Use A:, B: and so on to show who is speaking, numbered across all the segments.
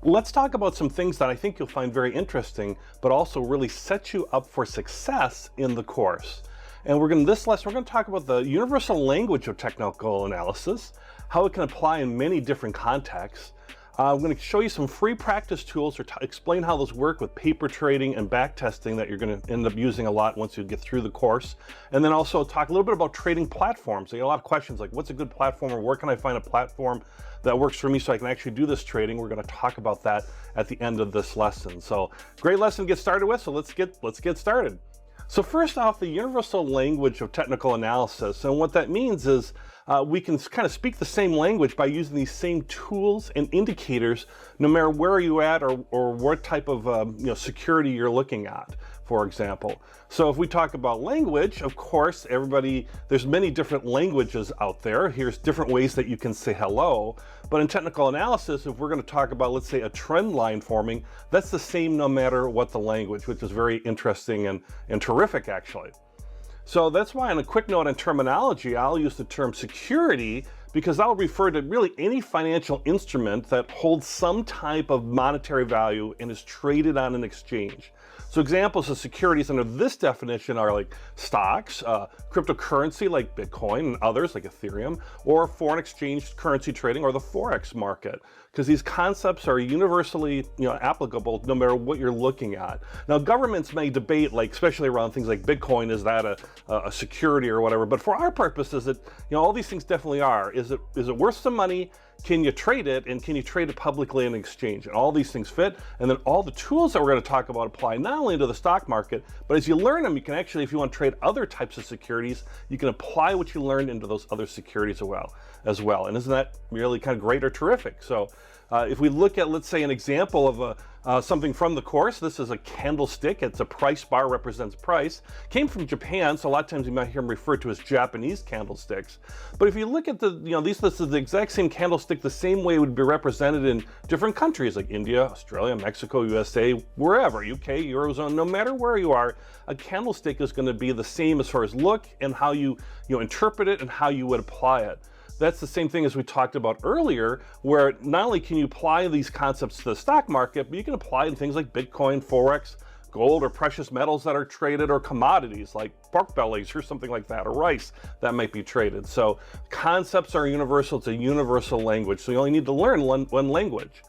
A: Let's talk about some things that I think you'll find very interesting, but also really set you up for success in the course. And this lesson, we're going to talk about the universal language of technical analysis, how it can apply in many different contexts. I'm going to show you some free practice tools or explain how those work with paper trading and back testing that you're going to end up using a lot once you get through the course. And then also talk a little bit about trading platforms. I get a lot of questions like, what's a good platform, or where can I find a platform that works for me so I can actually do this trading? We're going to talk about that at the end of this lesson. So great lesson to get started with. So let's get started. So first off, the universal language of technical analysis. And what that means is we can kind of speak the same language by using these same tools and indicators no matter where you're at or what type of security you're looking at, for example. So if we talk about language, of course, there's many different languages out there. Here's different ways that you can say hello. But in technical analysis, if we're going to talk about, let's say, a trend line forming, that's the same no matter what the language, which is very interesting and terrific, actually. So that's why, on a quick note on terminology, I'll use the term security because that'll refer to really any financial instrument that holds some type of monetary value and is traded on an exchange. So examples of securities under this definition are like stocks, cryptocurrency like Bitcoin and others like Ethereum, or foreign exchange currency trading or the Forex market, because these concepts are universally applicable no matter what you're looking at. Now governments may debate, like especially around things like Bitcoin, is that a security or whatever, but for our purposes, all these things definitely are. Is it worth some money? Can you trade it, and can you trade it publicly in exchange? And all these things fit, and then all the tools that we're going to talk about apply not only to the stock market, but as you learn them, you can actually, if you want to trade other types of securities, you can apply what you learned into those other securities as well. And isn't that really kind of great or terrific? So if we look at, let's say, an example of something from the course, this is a candlestick. It's a price bar, represents price. Came from Japan, so a lot of times you might hear them referred to as Japanese candlesticks. But if you look at this is the exact same candlestick, the same way it would be represented in different countries like India, Australia, Mexico, USA, wherever, UK, Eurozone, no matter where you are, a candlestick is going to be the same as far as look and how you interpret it and how you would apply it. That's the same thing as we talked about earlier, where not only can you apply these concepts to the stock market, but you can apply in things like Bitcoin, Forex, gold, or precious metals that are traded, or commodities like pork bellies or something like that, or rice that might be traded. So concepts are universal. It's a universal language. So you only need to learn one language.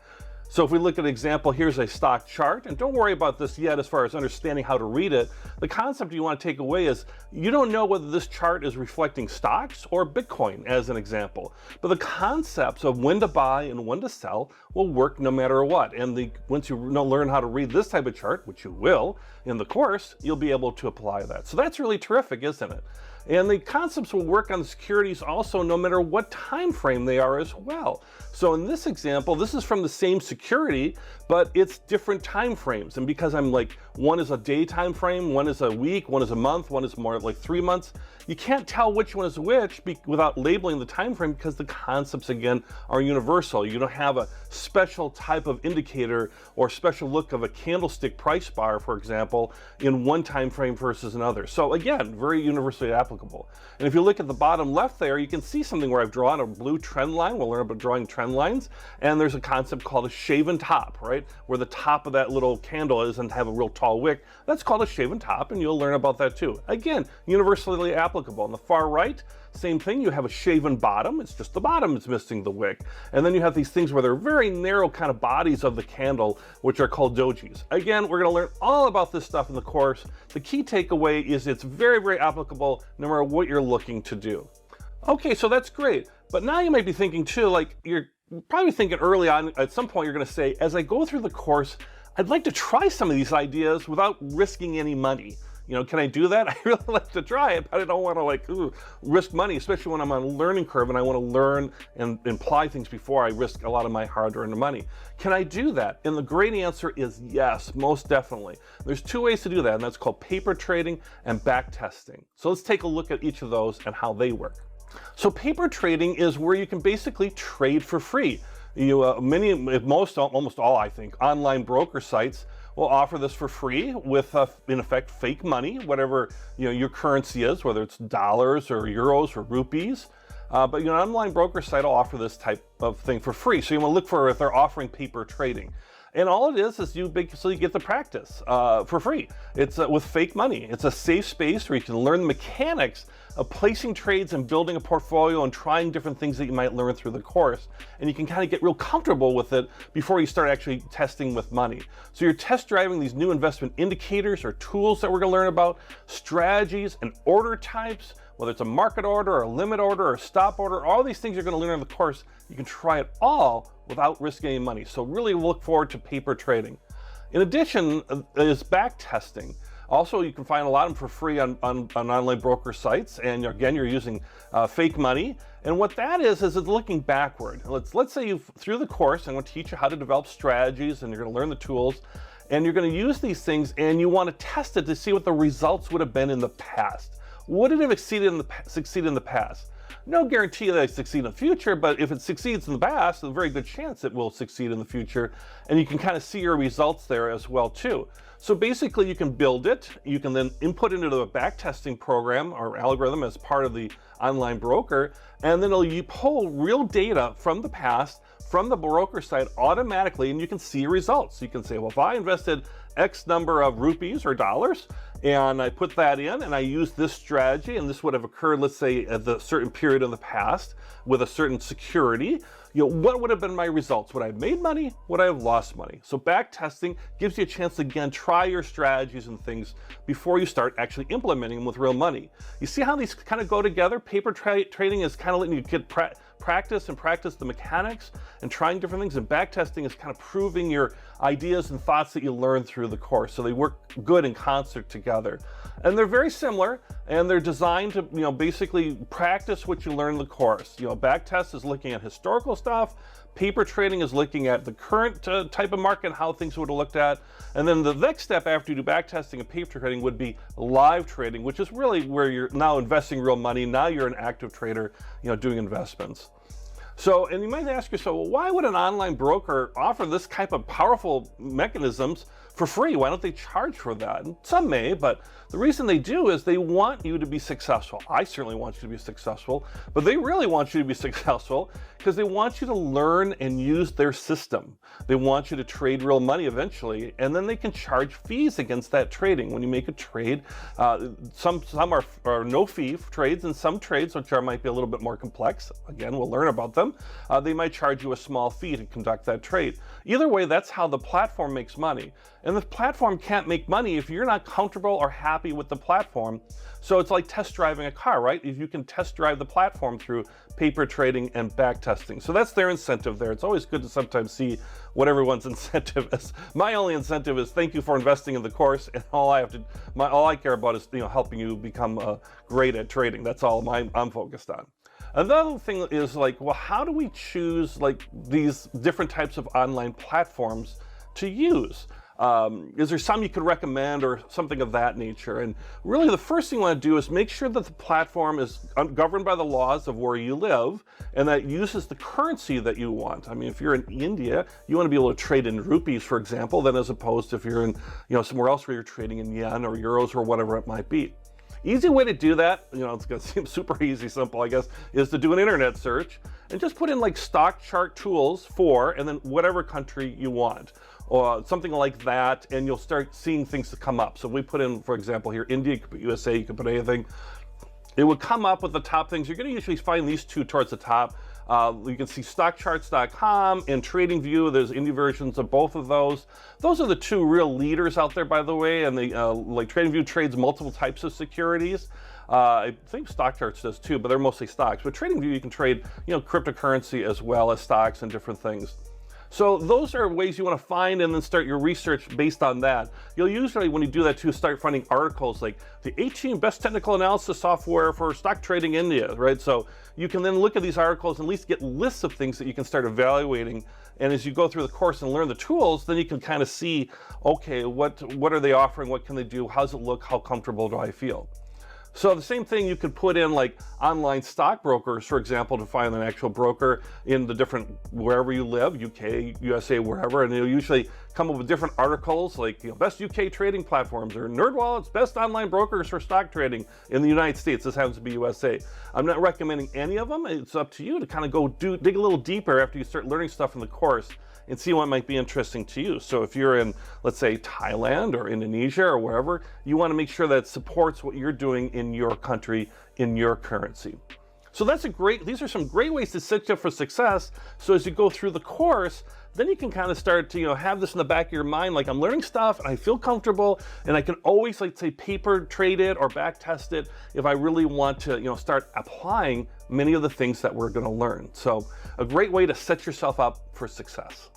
A: So if we look at an example, here's a stock chart, and don't worry about this yet as far as understanding how to read it. The concept you want to take away is you don't know whether this chart is reflecting stocks or Bitcoin as an example, but the concepts of when to buy and when to sell will work no matter what. And once you learn how to read this type of chart, which you will in the course, you'll be able to apply that. So that's really terrific, isn't it? And the concepts will work on the securities also no matter what time frame they are as well. So in this example, this is from the same security, but it's different time frames. And because I'm like, one is a day time frame, one is a week, one is a month, one is more like 3 months, you can't tell which one is which without labeling the time frame, because the concepts, again, are universal. You don't have a special type of indicator or special look of a candlestick price bar, for example, in one time frame versus another. So again, very universally applicable. And if you look at the bottom left there, you can see something where I've drawn a blue trend line. We'll learn about drawing trend lines. And there's a concept called a shaven top, right? Where the top of that little candle isn't have a real tall wick. That's called a shaven top, and you'll learn about that too. Again, universally applicable. On the far right, same thing, you have a shaven bottom. It's just the bottom is missing the wick. And then you have these things where they're very narrow kind of bodies of the candle, which are called dojis. Again, we're going to learn all about this stuff in the course. The key takeaway is it's very, very applicable no matter what you're looking to do. Okay, so that's great. But now you might be thinking too, like you're probably thinking early on, at some point you're going to say, as I go through the course, I'd like to try some of these ideas without risking any money. Can I do that? I really like to try it, but I don't want to risk money, especially when I'm on a learning curve and I want to learn and apply things before I risk a lot of my hard-earned money. Can I do that? And the great answer is yes, most definitely. There's two ways to do that, and that's called paper trading and back testing. So let's take a look at each of those and how they work. So paper trading is where you can basically trade for free. Almost all, I think, online broker sites will offer this for free with, in effect, fake money, whatever your currency is, whether it's dollars or euros or rupees. But an online broker site will offer this type of thing for free. So you want to look for if they're offering paper trading. And all it is you basically get the practice for free. It's with fake money. It's a safe space where you can learn the mechanics of placing trades and building a portfolio and trying different things that you might learn through the course. And you can kind of get real comfortable with it before you start actually testing with money. So you're test driving these new investment indicators or tools that we're going to learn about, strategies and order types, whether it's a market order or a limit order or a stop order, all these things you're going to learn in the course. You can try it all without risking any money. So really look forward to paper trading. In addition is back testing. Also, you can find a lot of them for free on online broker sites. And again, you're using fake money. And what that is it's looking backward. Let's say through the course, I'm going to teach you how to develop strategies and you're going to learn the tools. And you're going to use these things and you want to test it to see what the results would have been in the past. Would it have succeeded in the past? No guarantee that it succeed in the future, but if it succeeds in the past, there's a very good chance it will succeed in the future. And you can kind of see your results there as well too. So basically you can build it, you can then input into the back testing program or algorithm as part of the online broker, and then you pull real data from the past, from the broker site automatically, and you can see your results. You can say, well, if I invested X number of rupees or dollars, and I put that in and I use this strategy, and this would have occurred, let's say, at a certain period in the past with a certain security, what would have been my results? Would I have made money? Would I have lost money? So back testing gives you a chance to, again, try your strategies and things before you start actually implementing them with real money. You see how these kind of go together? Paper trading is kind of letting you get practice the mechanics and trying different things, and back testing is kind of proving your ideas and thoughts that you learn through the course. So they work good in concert together. And they're very similar, and they're designed to basically practice what you learn in the course. Back test is looking at historical stuff. Paper trading is looking at the current type of market, how things would have looked at. And then the next step after you do back testing and paper trading would be live trading, which is really where you're now investing real money. Now you're an active trader, doing investments. So, and you might ask yourself, well, why would an online broker offer this type of powerful mechanisms for free? Why don't they charge for that? And some may, but the reason they do is they want you to be successful. I certainly want you to be successful, but they really want you to be successful because they want you to learn and use their system. They want you to trade real money eventually, and then they can charge fees against that trading. When you make a trade, some are no fee trades, and some trades, which might be a little bit more complex, again, we'll learn about them, they might charge you a small fee to conduct that trade. Either way, that's how the platform makes money. And the platform can't make money if you're not comfortable or happy with the platform. So it's like test driving a car, right? If you can test drive the platform through paper trading and back testing. So that's their incentive there. It's always good to sometimes see what everyone's incentive is. My only incentive is thank you for investing in the course, and all I care about is helping you become great at trading. That's all I'm focused on. Another thing is well, how do we choose these different types of online platforms to use? Is there some you could recommend or something of that nature? And really the first thing you want to do is make sure that the platform is governed by the laws of where you live and that uses the currency that you want. I mean, if you're in India, you want to be able to trade in rupees, for example, than as opposed to if you're in somewhere else where you're trading in yen or euros or whatever it might be. Easy way to do that, it's going to seem super easy, simple, I guess, is to do an internet search and just put in stock chart tools for, and then whatever country you want, or something like that, and you'll start seeing things to come up. So we put in, for example, here, India, you could put USA, you could put anything. It would come up with the top things. You're going to usually find these two towards the top. You can see stockcharts.com and TradingView. There's indie versions of both of those. Those are the two real leaders out there, by the way, and TradingView trades multiple types of securities. I think StockCharts does too, but they're mostly stocks. But TradingView, you can trade, cryptocurrency as well as stocks and different things. So those are ways you want to find and then start your research based on that. You'll usually, when you do that too, start finding articles like the 18 best technical analysis software for stock trading in India, right? So you can then look at these articles and at least get lists of things that you can start evaluating. And as you go through the course and learn the tools, then you can kind of see, okay, what are they offering? What can they do? How does it look? How comfortable do I feel? So the same thing, you could put in like online stockbrokers, for example, to find an actual broker in the different, wherever you live, UK, USA, wherever, and it'll usually come up with different articles like, best UK trading platforms, or NerdWallet's best online brokers for stock trading in the United States. This happens to be USA. I'm not recommending any of them. It's up to you to kind of go dig a little deeper after you start learning stuff in the course and see what might be interesting to you. So if you're in, let's say, Thailand or Indonesia or wherever, you want to make sure that it supports what you're doing in your country, in your currency. So these are some great ways to set you up for success. So as you go through the course, then you can kind of start to, have this in the back of your mind, like, I'm learning stuff and I feel comfortable, and I can always, like, say, paper trade it or back test it if I really want to, start applying many of the things that we're going to learn. So a great way to set yourself up for success.